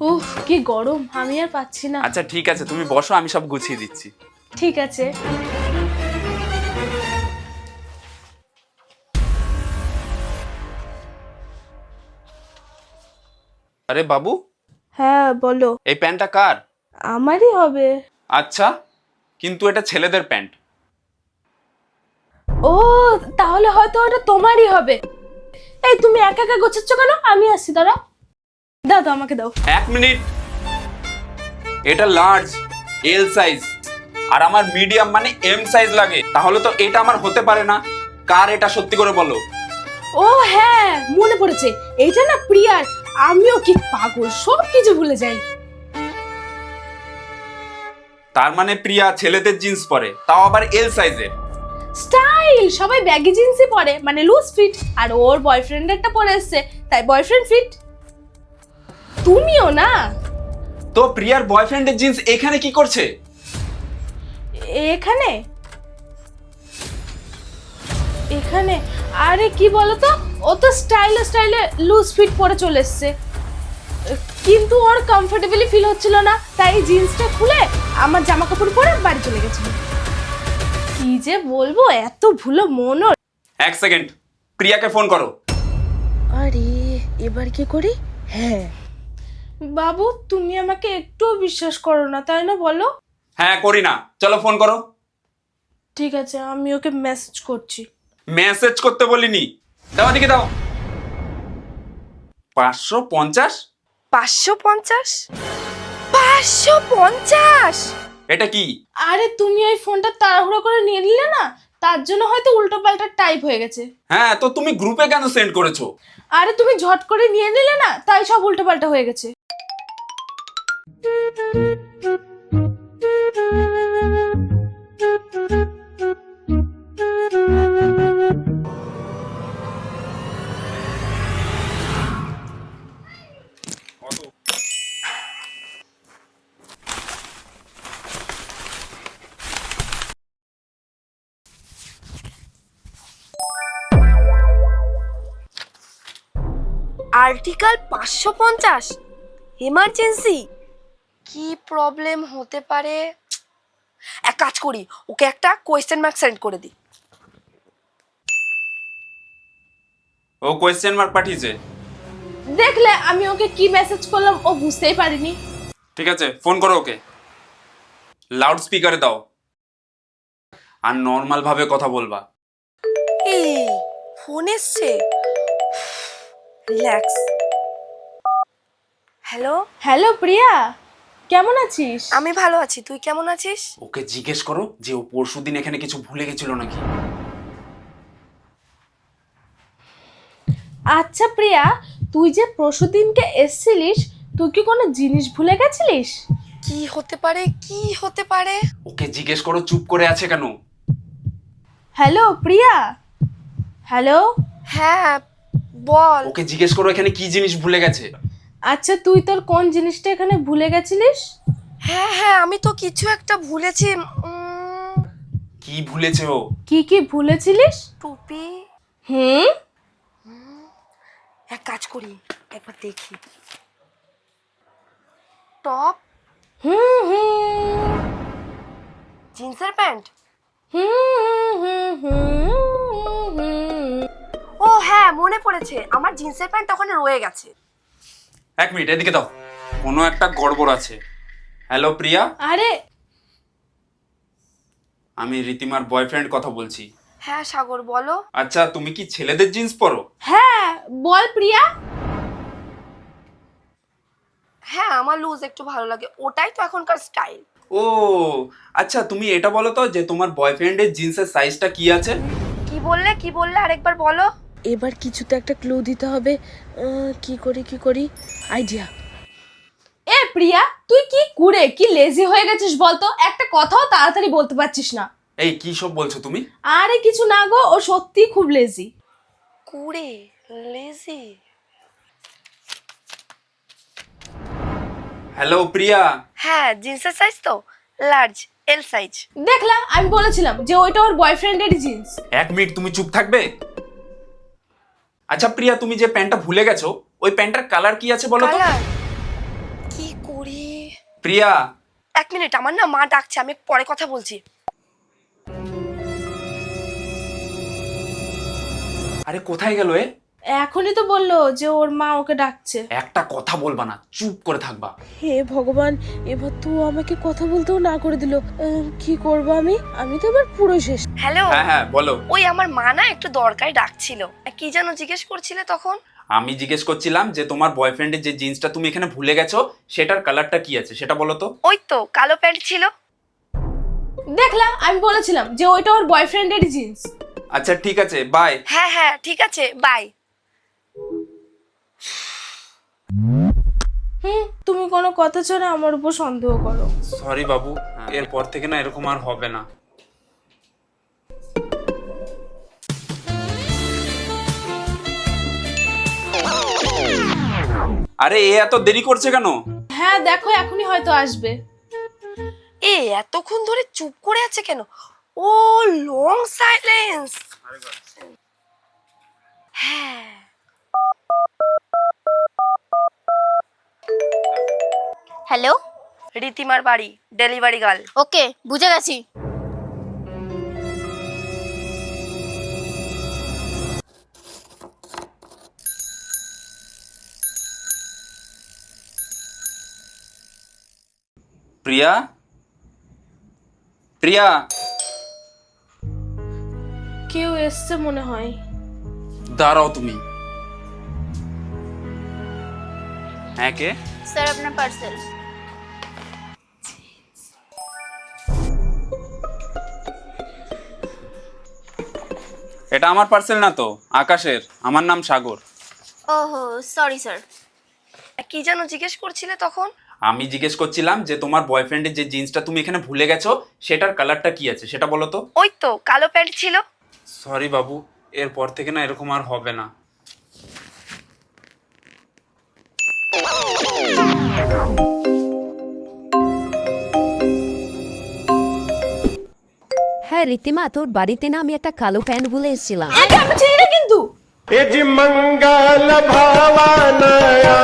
উফ কি গরম, আমি আর পাচ্ছি না। আচ্ছা ঠিক আছে, তুমি বসো, আমি সব গুছিয়ে দিচ্ছি। ঠিক আছে। আরে বাবু, হ্যাঁ বলো। এই প্যান্টটা কার? আমারই হবে। আচ্ছা, কিন্তু এটা ছেলেদের প্যান্ট। ও, তাহলে হয়তো ওটা তোমারই হবে। এই তুমি একা একা গোছাচ্ছ কেন? আমি আসছি, দাঁড়াও। দাও দাও, আমাকে দাও। 1 মিনিট। এটা লার্জ এল সাইজ, আর আমার মিডিয়াম মানে এম সাইজ লাগে, তাহলে তো এটা আমার হতে পারে না। কার এটা সত্যি করে বলো? ও হ্যাঁ, মনে পড়েছে, এইটা না প্রিয়ার। আমিও কি পাগল, সব কিছু ভুলে যাই। তার মানে প্রিয়া ছেলেদের জিন্স পরে, তাও আবার এল সাইজের। স্টাইল, সবাই ব্যাগি জিন্সই পরে, মানে লুজ ফিট। আর ওর বয়ফ্রেন্ডেরটা পরে এসছে, তাই বয়ফ্রেন্ড ফিট। তুমিও না? তো প্রিয়ার বয়ফ্রেন্ডের জিন্স এখানে কি করছে? এখানে এখানে আরে কি বলতো, ও তো স্টাইলে স্টাইলে লুজ ফিট পরে চলে এসছে, কিন্তু ওর কমফোর্টেবলি ফিল হচ্ছিল না, তাই জিন্সটা খুলে আমার জামা কাপড় পরে বাড়ি চলে গেছিল। কি যে বলবো, এত ভুলো মন ওর। 1 সেকেন্ড, প্রিয়াকে ফোন করো। আরে এবার কি করি? হ্যাঁ বাবু, তুমি আমাকে একটুও বিশ্বাস করো না, তাই না বলো? হ্যাঁ করি না, চলো ফোন করো। ঠিক আছে, আমি ওকে মেসেজ করছি। মেসেজ করতে বলিনি, দাও দিকে দাও। 550? 550? 550? এটা কি? আরে তুমি ওই ফোনটা তাড়াহুড়ো করে নিয়ে নিলে না, তার জন্য হয়তো উল্টো পাল্টা টাইপ হয়ে গেছে। হ্যাঁ, তো তুমি গ্রুপে কেন সেন্ড করেছো? আরে তুমি ঝট করে নিয়ে নিলে না, তাই সব উল্টো পাল্টা হয়ে গেছে। আর্টিকেল 550? এমার্জেন্সি? কি প্রবলেম হতে পারে? এক কাজ করি, ওকে একটা কোয়েশ্চেন মার্ক সেন্ড করে দিই। ও কোয়েশ্চেন মার্ক পাঠিয়েছে। দেখলে আমি ওকে কি মেসেজ করলাম, ও বুঝতেই পারিনি। ঠিক আছে, ফোন করো ওকে। লাউড স্পিকারে দাও, আর নর্মাল ভাবে কথা বলবা। এই ফোন এসছে, রিল্যাক্স। হ্যালো, হ্যালো প্রিয়া, কেমন আছিস? আমি ভালো আছি, তুই কেমন আছিস? ওকে জিজ্ঞেস করো যে ও পরশুদিন এখানে কিছু ভুলে গেছিল নাকি। আচ্ছা প্রিয়া, তুই যে পরশুদিনকে এসেছিলিস, তুই কি কোনো জিনিস ভুলে গেছিলিস? কি হতে পারে, কি হতে পারে? ওকে জিজ্ঞেস করো, চুপ করে আছে কেন? হ্যালো প্রিয়া, হ্যালো। হ্যাঁ বল। ওকে জিজ্ঞেস করো এখানে কি জিনিস ভুলে গেছে। আচ্ছা তুই তোর কোন জিনিসটা এখানে ভুলে গেছিলিস? হ্যাঁ হ্যাঁ, আমি তো কিছু একটা ভুলেছি। কি ভুলেছে ও? কি কি ভুলেছিলিস? টুপি। হুম, এক কাজ করি, একবার দেখি। টপ, হুম হুম জিন্সের প্যান্ট। হুম হুম হুম হুম। ও হ্যাঁ, মনে পড়েছে, আমার জিন্সের প্যান্ট ওখানে রয়ে গেছে। 1 মিনিট, এদিকে দাও, কোনো একটা গড়বড় আছে। হ্যালো প্রিয়া, আরে আমি রীতিমার বয়ফ্রেন্ড কথা বলছি। হ্যাঁ সাগর, বলো। আচ্ছা, তুমি কি ছেলেদের জিন্স পরো? হ্যাঁ, বল প্রিয়া। হ্যাঁ, আমার লুজ একটু ভালো লাগে, ওটাই তো এখনকার স্টাইল। ও আচ্ছা, তুমি এটা বলো তো যে তোমার বয়ফ্রেন্ডের জিন্সের সাইজটা কি আছে? কি বললে, কি বললে, আরেকবার বলো। এবার কিছুতে একটা ক্লু দিতে হবে। কি করি আইডিয়া। এ প্রিয়া, তুই কি কুড়ে কি লেজি হয়ে গেছিস বলতো, একটা কথাও তাড়াতাড়ি বলতে পারছিস না। এই কি সব বলছো তুমি? আরে কিছু না গো, ও সত্যি খুব লেজি। কুড়ে, লেজি। হ্যালো প্রিয়া। হ্যাঁ, জিন্সের সাইজ তো লার্জ, এল সাইজ। দেখলা, আমি বলেছিলাম যে ওইটা ওর বয়ফ্রেন্ডেরই জিন্স। 1 মিনিট তুমি চুপ থাকবে? আচ্ছা প্রিয়া, তুমি যে প্যান্টটা ভুলে গেছো, ওই প্যান্টটার কালার কি আছে বলো তো? কালার প্রিয়া, 1 মিনিট, আমার না মা ডাকছে, আমি পরে কথা বলছি। আরে কোথায় গেল এ? এখনই তো বললো যে ওর মা ওকে ডাকছে। একটা কথা বলবা না, চুপ করে থাকবা। হে ভগবান, এবার তো আমাকে কথা বলতেও না করে দিল। কি করব আমি তো এবার পুরো শেষ। হ্যালো। হ্যাঁ বলো। ওই আমার মা না একটু দরকারে ডাকছিল। কি যেন জিজ্ঞেস করছিলে তখন? আমি জিজ্ঞেস করছিলাম যে তোমার বয়ফ্রেন্ডের যে জিন্সটা তুমি এখানে ভুলে গেছো সেটার কালারটা কি আছে সেটা বলো তো। ওই তো কালো প্যান্ট ছিল। দেখলা, আমি বলেছিলাম যে ওইটা ওর বয়ফ্রেন্ডের জিন্স। আচ্ছা ঠিক আছে, বাই। হ্যাঁ ঠিক আছে, বাই। তুমি কোনো কথা ছাড়া আমার উপর সন্দেহ করো। সরি বাবু, এরপর থেকে না এরকম আর হবে না। আরে এ এত দেরি করছে কেন? হ্যাঁ দেখো, এখনই হয়তো আসবে। এতক্ষণ ধরে চুপ করে আছে কেন? ও, লং সাইলেন্স। হ্যাঁ। হ্যালো, রীতিমার বাড়ি, ডেলিভারি গার্ল। ওকে বুঝে গেছি। প্রিয়া, প্রিয়া। কেউ এসছে মনে হয়। দাঁড়াও তুমি। হ্যাঁ কে? স্যার আপনার পার্সেল। এটা আমার পার্সেল না তো, আকাশের। আমার নাম সাগর। ওহো সরি স্যার। কি যেন জিজ্ঞেস করছিলে তখন? আমি জিজ্ঞেস করছিলাম যে তোমার বয়ফ্রেন্ডের যে জিন্সটা তুমি এখানে ভুলে গেছো সেটার কালারটা কি আছে সেটা বলো তো। ওই তো কালো প্যান্ট ছিল। সরি বাবু, এরপর থেকে না এরকম আর হবে না। হ্যাঁ রীতিমা, তোর বাড়িতে না আমি একটা কালো প্যান্ট ভুলে এসেছিলাম। আমি চিনি না কিন্তু। मंगल भावनया